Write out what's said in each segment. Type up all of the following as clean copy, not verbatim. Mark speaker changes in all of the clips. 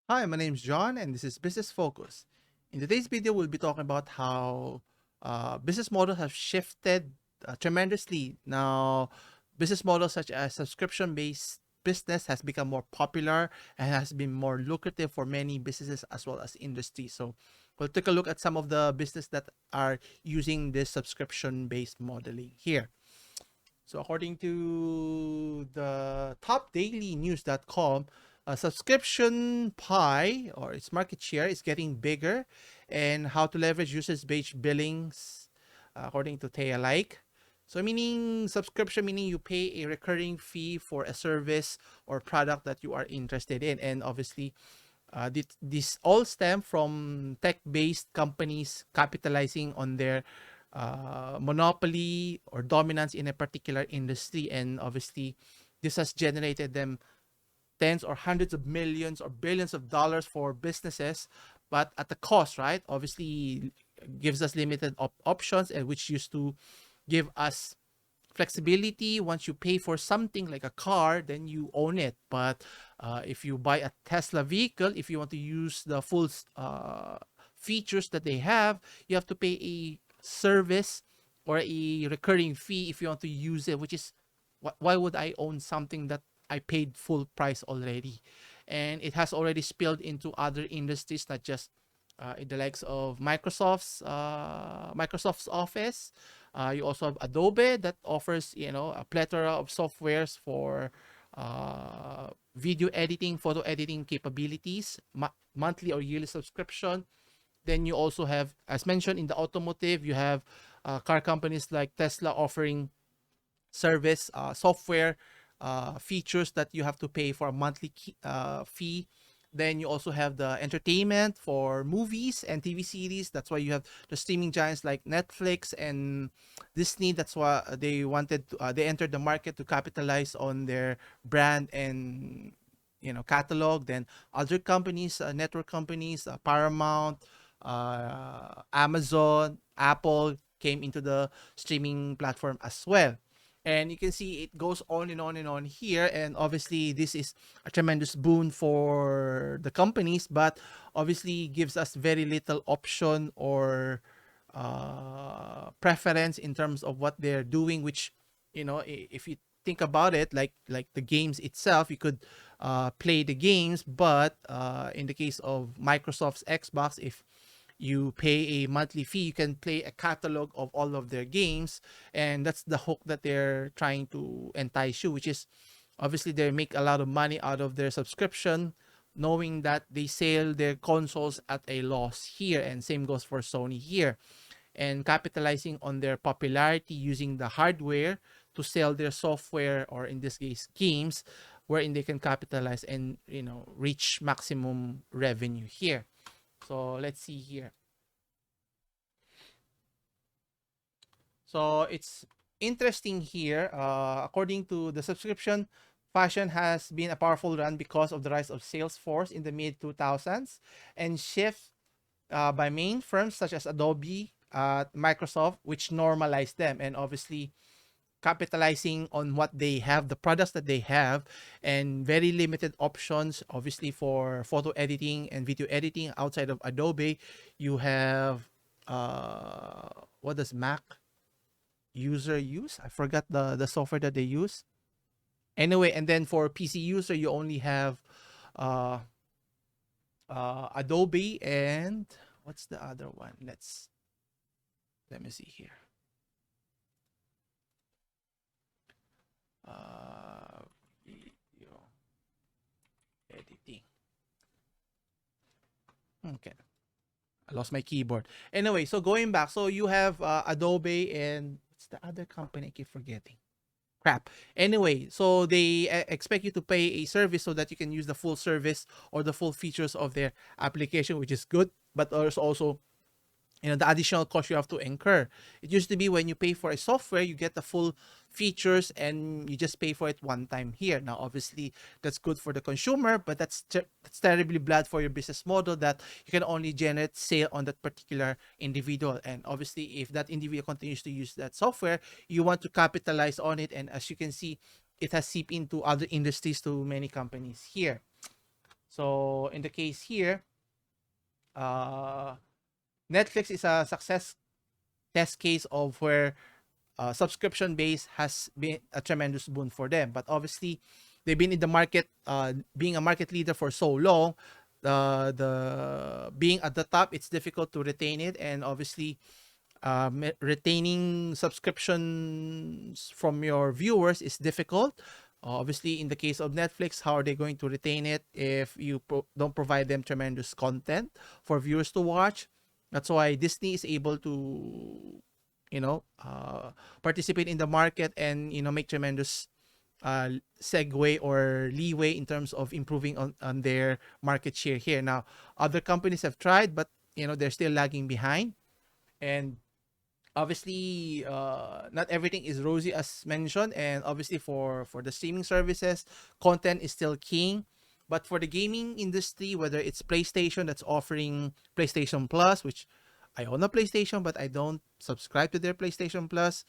Speaker 1: Hi, my name is John, and this is Business Focus. In today's video, we'll be talking about how business models have shifted tremendously. Now, business models such as subscription-based business has become more popular and has been more lucrative for many businesses as well as industries. So, we'll take a look at some of the business that are using this subscription-based modeling here. So according to the topdailynews.com, a subscription pie or its market share is getting bigger, and how to leverage usage-based billings, according to Taya Like. So meaning subscription, meaning you pay a recurring fee for a service or product that you are interested in. And obviously, this all stem from tech-based companies capitalizing on their monopoly or dominance in a particular industry, and obviously this has generated them tens or hundreds of millions or billions of dollars for businesses, but at the cost, right? Obviously gives us limited options, and which used to give us flexibility. Once you pay for something like a car, then you own it. But if you buy a Tesla vehicle, if you want to use the full features that they have, you have to pay a service or a recurring fee if you want to use it, which is why would I own something that I paid full price already? And it has already spilled into other industries, not just in the likes of Microsoft's Office. You also have Adobe that offers a plethora of softwares for video editing, photo editing capabilities, monthly or yearly subscription. Then you also have, as mentioned in the automotive, you have car companies like Tesla offering service software features that you have to pay for a monthly fee. Then you also have the entertainment for movies and TV series. That's why you have the streaming giants like Netflix and Disney. That's why they entered the market to capitalize on their brand and catalog. Then other companies, network companies, Paramount, Amazon, Apple came into the streaming platform as well. And you can see it goes on and on and on here. And obviously, this is a tremendous boon for the companies, but obviously gives us very little option or preference in terms of what they're doing. Which, if you think about it, like the games itself, you could play the games, but in the case of Microsoft's Xbox, if you pay a monthly fee, you can play a catalog of all of their games, and that's the hook that they're trying to entice you, which is obviously they make a lot of money out of their subscription, knowing that they sell their consoles at a loss here, and same goes for Sony here, and capitalizing on their popularity using the hardware to sell their software, or in this case games, wherein they can capitalize and reach maximum revenue here. So let's see here. So it's interesting here. According to the subscription, fashion has been a powerful run because of the rise of Salesforce in the mid 2000s and shift by main firms such as Adobe, Microsoft, which normalized them, and obviously capitalizing on what they have, the products that they have, and very limited options, obviously, for photo editing and video editing outside of Adobe. You have, what does Mac user use? I forgot the software that they use. Anyway, and then for PC user, you only have uh, Adobe, and what's the other one? Let me see here. Video editing. Okay, I lost my keyboard. Anyway, so going back, so you have Adobe, and what's the other company? I keep forgetting. Crap. Anyway, so they expect you to pay a service so that you can use the full service or the full features of their application, which is good. But there's also the additional cost you have to incur. It used to be when you pay for a software, you get the full features and you just pay for it one time here. Now obviously that's good for the consumer, but that's terribly bad for your business model, that you can only generate sale on that particular individual. And obviously if that individual continues to use that software, you want to capitalize on it, and as you can see, it has seeped into other industries to many companies here. So in the case here, Netflix is a success test case of where subscription base has been a tremendous boon for them. But obviously, they've been in the market, being a market leader for so long. The being at the top, it's difficult to retain it, and obviously, retaining subscriptions from your viewers is difficult. Obviously, in the case of Netflix, how are they going to retain it if you don't provide them tremendous content for viewers to watch? That's why Disney is able to, you know, participate in the market and, you know, make tremendous segue or leeway in terms of improving on their market share here. Now, other companies have tried, but, you know, they're still lagging behind. And obviously, not everything is rosy as mentioned, and obviously for the streaming services, content is still king. But for the gaming industry, whether it's PlayStation that's offering PlayStation Plus, which I own a PlayStation, but I don't subscribe to their PlayStation Plus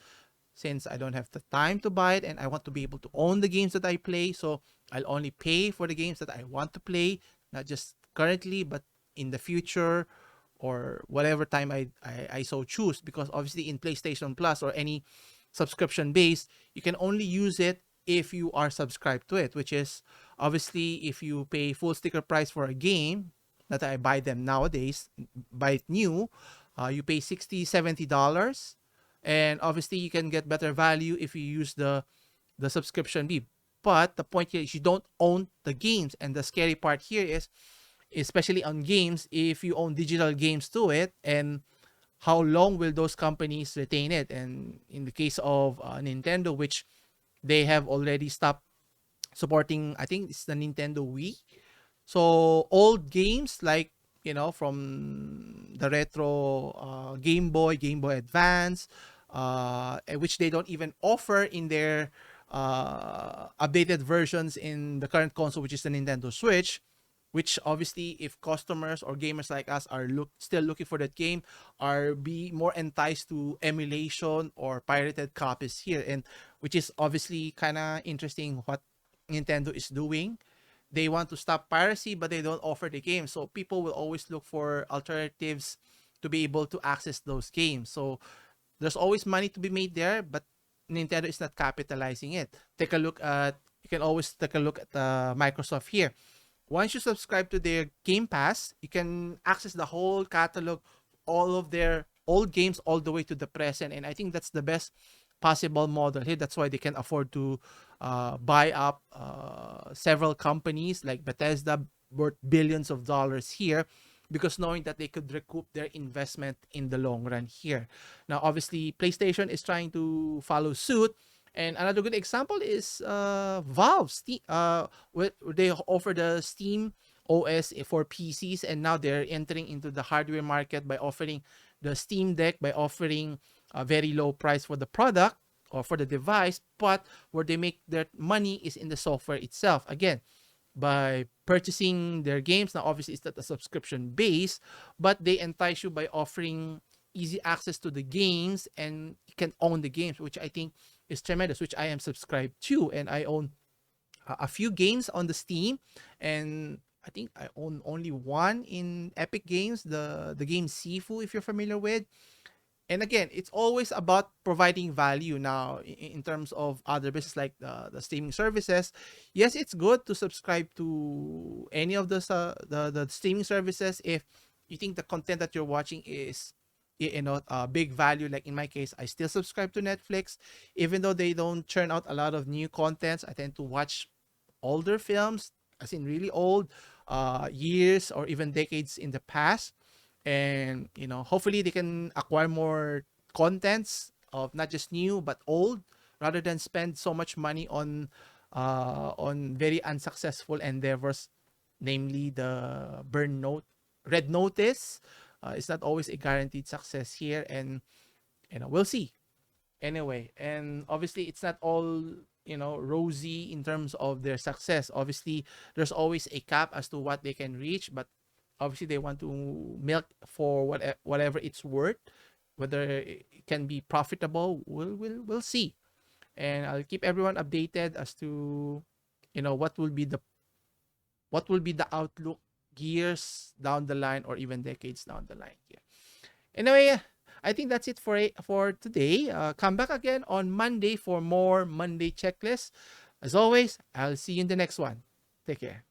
Speaker 1: since I don't have the time to buy it, and I want to be able to own the games that I play. So I'll only pay for the games that I want to play, not just currently, but in the future or whatever time I so choose. Because obviously in PlayStation Plus or any subscription base, you can only use it if you are subscribed to it, which is obviously if you pay full sticker price for a game that I buy them nowadays, buy it new, you pay $60-$70, and obviously you can get better value if you use the subscription fee. But the point here is you don't own the games, and the scary part here is, especially on games, if you own digital games to it, and how long will those companies retain it? And in the case of Nintendo, which they have already stopped supporting, I think it's the Nintendo Wii. So old games like, you know, from the retro Game Boy Advance, which they don't even offer in their updated versions in the current console, which is the Nintendo Switch. Which obviously, if customers or gamers like us are still looking for that game, are be more enticed to emulation or pirated copies here, and which is obviously kind of interesting what Nintendo is doing. They want to stop piracy, but they don't offer the game. So people will always look for alternatives to be able to access those games. So there's always money to be made there, but Nintendo is not capitalizing it. You can always take a look at Microsoft here. Once you subscribe to their Game Pass, you can access the whole catalog, all of their old games, all the way to the present. And I think that's the best possible model here. That's why they can afford to buy up several companies like Bethesda, worth billions of dollars here, because knowing that they could recoup their investment in the long run here. Now, obviously, PlayStation is trying to follow suit. And another good example is Valve. They offer the Steam OS for PCs, and now they're entering into the hardware market by offering the Steam Deck, by offering a very low price for the product or for the device, but where they make their money is in the software itself. Again, by purchasing their games. Now, obviously, it's not a subscription base, but they entice you by offering easy access to the games, and you can own the games, which I think is tremendous, which I am subscribed to. And I own a few games on the Steam, and I think I own only one in Epic Games, the game Sifu, if you're familiar with. And again, it's always about providing value. Now in terms of other business like the streaming services, yes, it's good to subscribe to any of the streaming services if you think the content that you're watching is, you know, big value. Like in my case, I still subscribe to Netflix, even though they don't churn out a lot of new contents. I tend to watch older films, as in really old, years or even decades in the past. And, you know, hopefully they can acquire more contents of not just new but old, rather than spend so much money on very unsuccessful endeavors, namely the Red Notice. It's not always a guaranteed success here, and, you know, we'll see. Anyway, and obviously it's not all, you know, rosy in terms of their success. Obviously there's always a cap as to what they can reach, but obviously they want to milk for whatever it's worth. Whether it can be profitable, we'll see. And I'll keep everyone updated as to, you know, what will be what will be the outlook years down the line or even decades down the line here. Anyway, I think that's it for today. Come back again on Monday for more Monday checklists. As always, I'll see you in the next one. Take care.